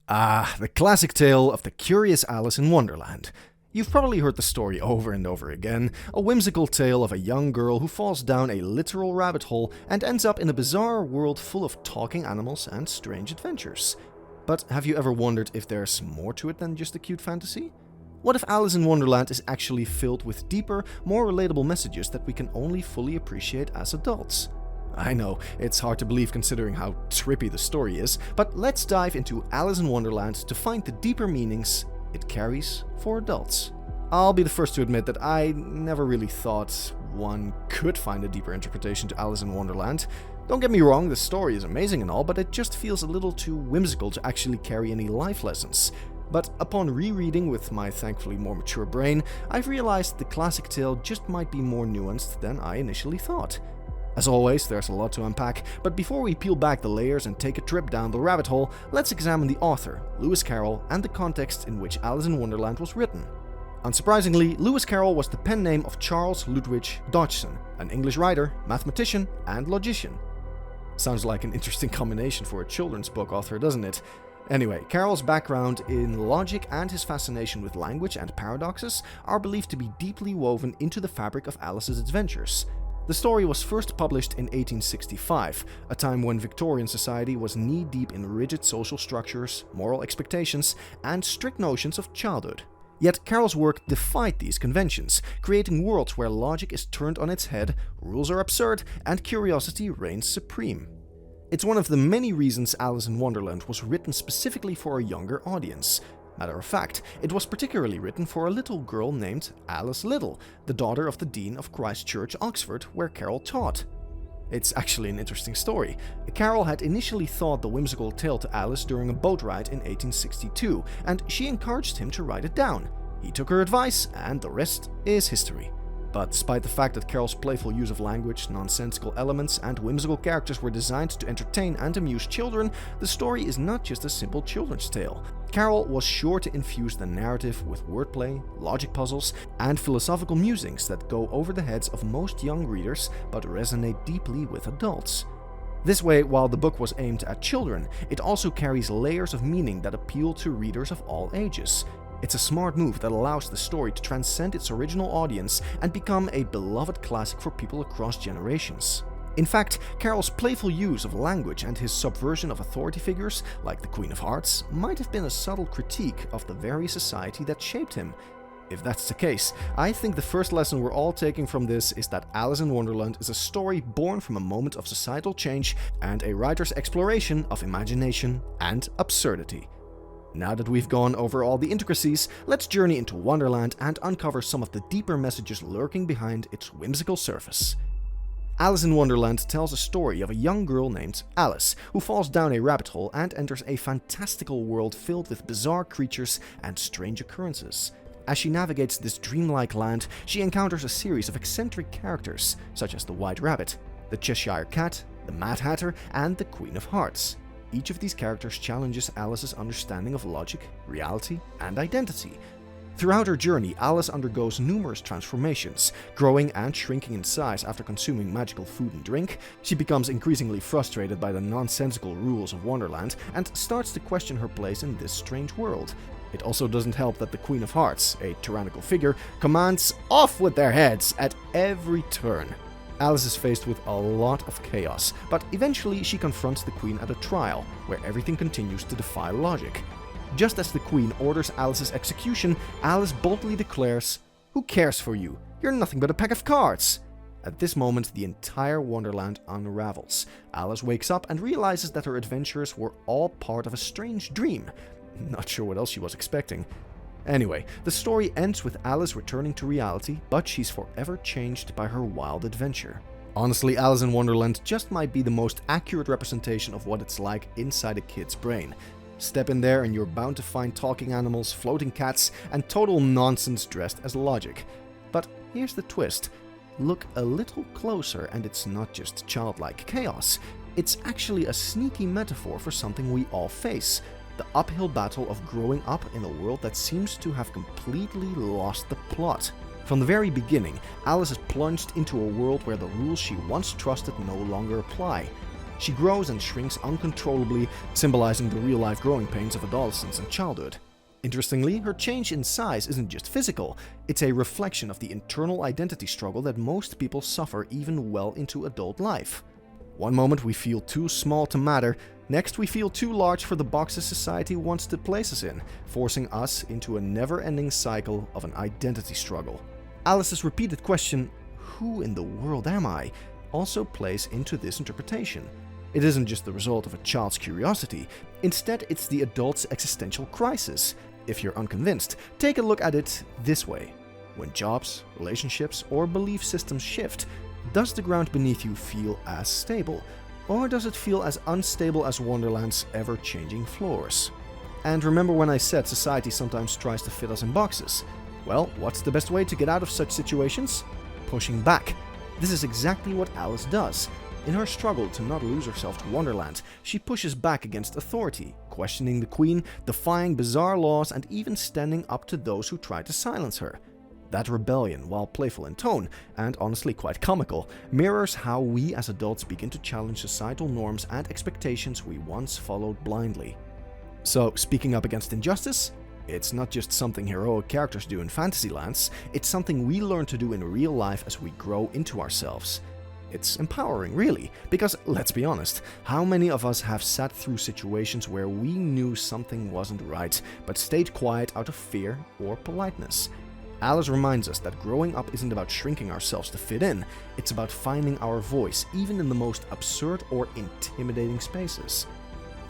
Ah, the classic tale of the curious Alice in Wonderland. You've probably heard the story over and over again, a whimsical tale of a young girl who falls down a literal rabbit hole and ends up in a bizarre world full of talking animals and strange adventures. But have you ever wondered if there's more to it than just a cute fantasy? What if Alice in Wonderland is actually filled with deeper, more relatable messages that we can only fully appreciate as adults? I know, it's hard to believe considering how trippy the story is, but let's dive into Alice in Wonderland to find the deeper meanings it carries for adults. I'll be the first to admit that I never really thought one could find a deeper interpretation to Alice in Wonderland. Don't get me wrong, the story is amazing and all, but it just feels a little too whimsical to actually carry any life lessons. But upon rereading with my thankfully more mature brain, I've realized the classic tale just might be more nuanced than I initially thought. As always, there's a lot to unpack, but before we peel back the layers and take a trip down the rabbit hole, let's examine the author, Lewis Carroll, and the context in which Alice in Wonderland was written. Unsurprisingly, Lewis Carroll was the pen name of Charles Ludwig Dodgson, an English writer, mathematician, and logician. Sounds like an interesting combination for a children's book author, doesn't it? Anyway, Carroll's background in logic and his fascination with language and paradoxes are believed to be deeply woven into the fabric of Alice's adventures. The story was first published in 1865, a time when Victorian society was knee-deep in rigid social structures, moral expectations, and strict notions of childhood. Yet Carroll's work defied these conventions, creating worlds where logic is turned on its head, rules are absurd, and curiosity reigns supreme. It's one of the many reasons Alice in Wonderland was written specifically for a younger audience. Matter of fact, it was particularly written for a little girl named Alice Little, the daughter of the Dean of Christ Church, Oxford, where Carroll taught. It's actually an interesting story. Carroll had initially thought the whimsical tale to Alice during a boat ride in 1862, and she encouraged him to write it down. He took her advice, and the rest is history. But despite the fact that Carroll's playful use of language, nonsensical elements, and whimsical characters were designed to entertain and amuse children, the story is not just a simple children's tale. Carroll was sure to infuse the narrative with wordplay, logic puzzles, and philosophical musings that go over the heads of most young readers but resonate deeply with adults. This way, while the book was aimed at children, it also carries layers of meaning that appeal to readers of all ages. It's a smart move that allows the story to transcend its original audience and become a beloved classic for people across generations. In fact, Carroll's playful use of language and his subversion of authority figures, like the Queen of Hearts, might have been a subtle critique of the very society that shaped him. If that's the case, I think the first lesson we're all taking from this is that Alice in Wonderland is a story born from a moment of societal change and a writer's exploration of imagination and absurdity. Now that we've gone over all the intricacies, let's journey into Wonderland and uncover some of the deeper messages lurking behind its whimsical surface. Alice in Wonderland tells a story of a young girl named Alice, who falls down a rabbit hole and enters a fantastical world filled with bizarre creatures and strange occurrences. As she navigates this dreamlike land, she encounters a series of eccentric characters, such as the White Rabbit, the Cheshire Cat, the Mad Hatter, and the Queen of Hearts. Each of these characters challenges Alice's understanding of logic, reality, and identity. Throughout her journey, Alice undergoes numerous transformations, growing and shrinking in size after consuming magical food and drink. She becomes increasingly frustrated by the nonsensical rules of Wonderland and starts to question her place in this strange world. It also doesn't help that the Queen of Hearts, a tyrannical figure, commands "off with their heads" at every turn. Alice is faced with a lot of chaos, but eventually she confronts the Queen at a trial, where everything continues to defy logic. Just as the Queen orders Alice's execution, Alice boldly declares, "Who cares for you? You're nothing but a pack of cards!" At this moment, the entire Wonderland unravels. Alice wakes up and realizes that her adventures were all part of a strange dream. Not sure what else she was expecting. Anyway, the story ends with Alice returning to reality, but she's forever changed by her wild adventure. Honestly, Alice in Wonderland just might be the most accurate representation of what it's like inside a kid's brain. Step in there and you're bound to find talking animals, floating cats, and total nonsense dressed as logic. But here's the twist. Look a little closer and it's not just childlike chaos. It's actually a sneaky metaphor for something we all face. The uphill battle of growing up in a world that seems to have completely lost the plot. From the very beginning, Alice is plunged into a world where the rules she once trusted no longer apply. She grows and shrinks uncontrollably, symbolizing the real-life growing pains of adolescence and childhood. Interestingly, her change in size isn't just physical, it's a reflection of the internal identity struggle that most people suffer even well into adult life. One moment we feel too small to matter, next we feel too large for the boxes society wants to place us in, forcing us into a never-ending cycle of an identity struggle. Alice's repeated question, "Who in the world am I?" also plays into this interpretation. It isn't just the result of a child's curiosity, instead it's the adult's existential crisis. If you're unconvinced, take a look at it this way. When jobs, relationships, or belief systems shift, does the ground beneath you feel as stable? Or does it feel as unstable as Wonderland's ever-changing floors? And remember when I said society sometimes tries to fit us in boxes? Well, what's the best way to get out of such situations? Pushing back. This is exactly what Alice does. In her struggle to not lose herself to Wonderland, she pushes back against authority, questioning the Queen, defying bizarre laws, and even standing up to those who try to silence her. That rebellion, while playful in tone, and honestly quite comical, mirrors how we as adults begin to challenge societal norms and expectations we once followed blindly. So, speaking up against injustice? It's not just something heroic characters do in fantasy lands, it's something we learn to do in real life as we grow into ourselves. It's empowering, really, because, let's be honest, how many of us have sat through situations where we knew something wasn't right, but stayed quiet out of fear or politeness? Alice reminds us that growing up isn't about shrinking ourselves to fit in, it's about finding our voice, even in the most absurd or intimidating spaces.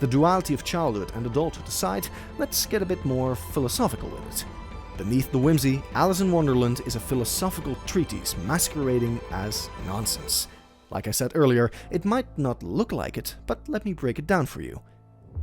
The duality of childhood and adulthood aside, let's get a bit more philosophical with it. Beneath the whimsy, Alice in Wonderland is a philosophical treatise masquerading as nonsense. Like I said earlier, it might not look like it, but let me break it down for you.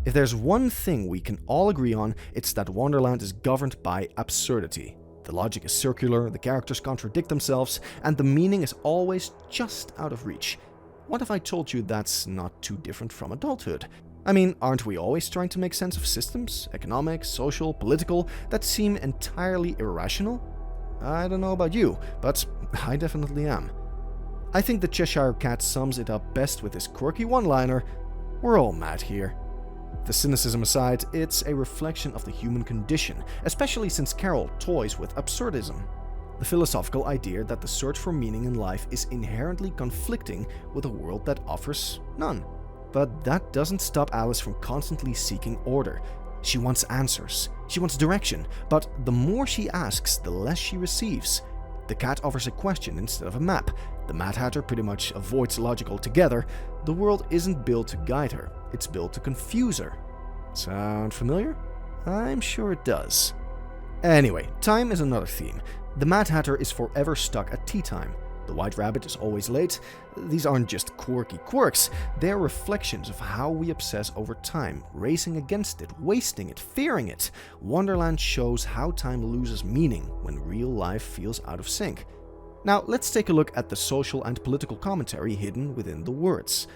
If there's one thing we can all agree on, it's that Wonderland is governed by absurdity. The logic is circular, the characters contradict themselves, and the meaning is always just out of reach. What if I told you that's not too different from adulthood? I mean, aren't we always trying to make sense of systems, economic, social, political, that seem entirely irrational? I don't know about you, but I definitely am. I think the Cheshire Cat sums it up best with his quirky one-liner, "We're all mad here." The cynicism aside, it's a reflection of the human condition, especially since Carol toys with absurdism. The philosophical idea that the search for meaning in life is inherently conflicting with a world that offers none. But that doesn't stop Alice from constantly seeking order. She wants answers, she wants direction, but the more she asks, the less she receives. The cat offers a question instead of a map. The Mad Hatter pretty much avoids logic altogether. The world isn't built to guide her, it's built to confuse her. Sound familiar? I'm sure it does. Anyway, time is another theme. The Mad Hatter is forever stuck at tea time. The White Rabbit is always late. These aren't just quirky quirks, they're reflections of how we obsess over time, racing against it, wasting it, fearing it. Wonderland shows how time loses meaning when real life feels out of sync. Now, let's take a look at the social and political commentary hidden within the words.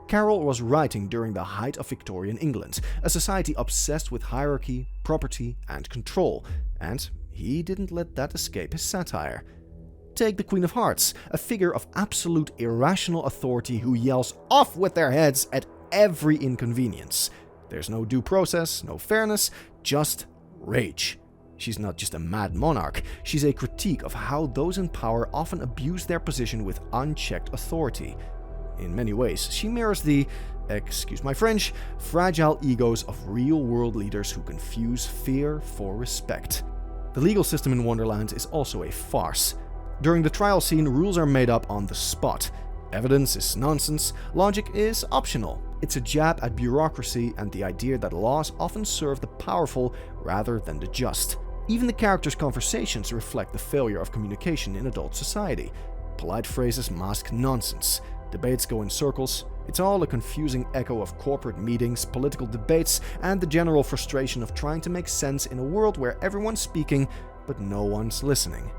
Carroll was writing during the height of Victorian England, a society obsessed with hierarchy, property, and control, and he didn't let that escape his satire. Take the Queen of Hearts, a figure of absolute irrational authority who yells off with their heads at every inconvenience. There's no due process, no fairness, just rage. She's not just a mad monarch, she's a critique of how those in power often abuse their position with unchecked authority. In many ways, she mirrors the, excuse my French, fragile egos of real-world leaders who confuse fear for respect. The legal system in Wonderland is also a farce. During the trial scene, rules are made up on the spot. Evidence is nonsense, logic is optional. It's a jab at bureaucracy and the idea that laws often serve the powerful rather than the just. Even the characters' conversations reflect the failure of communication in adult society. Polite phrases mask nonsense. Debates go in circles. It's all a confusing echo of corporate meetings, political debates, and the general frustration of trying to make sense in a world where everyone's speaking, but no one's listening.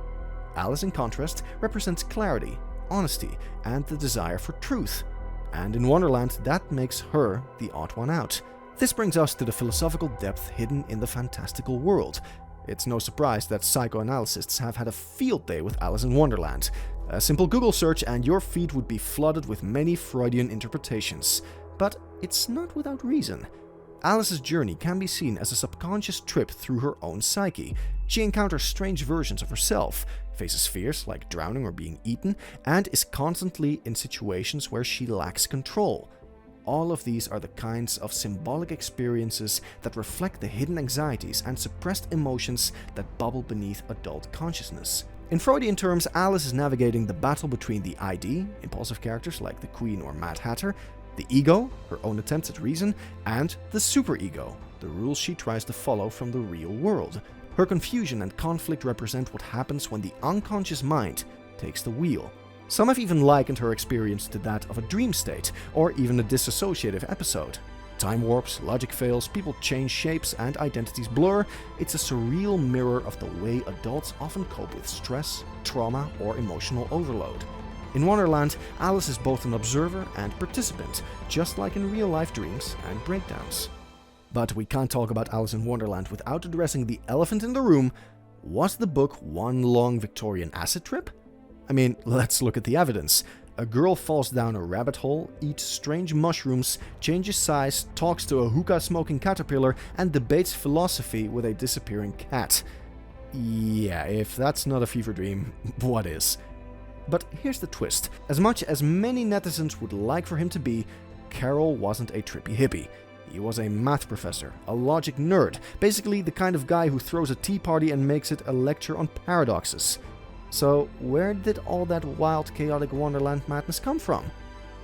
Alice, in contrast, represents clarity, honesty, and the desire for truth. And in Wonderland, that makes her the odd one out. This brings us to the philosophical depth hidden in the fantastical world. It's no surprise that psychoanalysts have had a field day with Alice in Wonderland. A simple Google search and your feed would be flooded with many Freudian interpretations. But it's not without reason. Alice's journey can be seen as a subconscious trip through her own psyche. She encounters strange versions of herself, faces fears like drowning or being eaten, and is constantly in situations where she lacks control. All of these are the kinds of symbolic experiences that reflect the hidden anxieties and suppressed emotions that bubble beneath adult consciousness. In Freudian terms, Alice is navigating the battle between the ID, impulsive characters like the Queen or Mad Hatter, the ego, her own attempts at reason, and the superego, the rules she tries to follow from the real world. Her confusion and conflict represent what happens when the unconscious mind takes the wheel. Some have even likened her experience to that of a dream state, or even a dissociative episode. Time warps, logic fails, people change shapes, and identities blur. It's a surreal mirror of the way adults often cope with stress, trauma, or emotional overload. In Wonderland, Alice is both an observer and participant, just like in real-life dreams and breakdowns. But we can't talk about Alice in Wonderland without addressing the elephant in the room. Was the book one long Victorian acid trip? I mean, let's look at the evidence. A girl falls down a rabbit hole, eats strange mushrooms, changes size, talks to a hookah-smoking caterpillar, and debates philosophy with a disappearing cat. Yeah, if that's not a fever dream, what is? But here's the twist. As much as many netizens would like for him to be, Carroll wasn't a trippy hippie. He was a math professor, a logic nerd, basically the kind of guy who throws a tea party and makes it a lecture on paradoxes. So where did all that wild, chaotic Wonderland madness come from?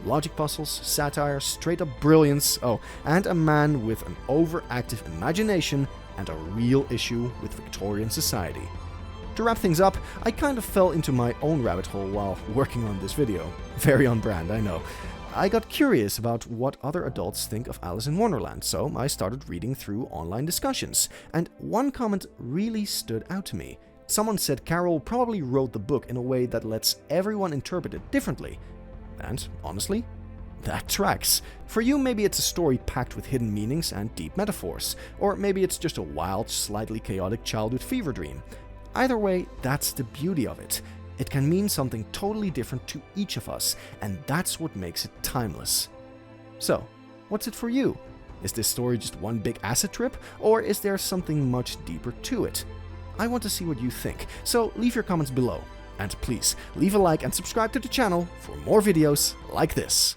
Logic puzzles, satire, straight-up brilliance, and a man with an overactive imagination and a real issue with Victorian society. To wrap things up, I kind of fell into my own rabbit hole while working on this video. Very on brand, I know. I got curious about what other adults think of Alice in Wonderland, so I started reading through online discussions, and one comment really stood out to me. Someone said Carroll probably wrote the book in a way that lets everyone interpret it differently. And honestly, that tracks. For you, maybe it's a story packed with hidden meanings and deep metaphors, or maybe it's just a wild, slightly chaotic childhood fever dream. Either way, that's the beauty of it. It can mean something totally different to each of us, and that's what makes it timeless. So, what's it for you? Is this story just one big acid trip, or is there something much deeper to it? I want to see what you think, so leave your comments below. And please, leave a like and subscribe to the channel for more videos like this.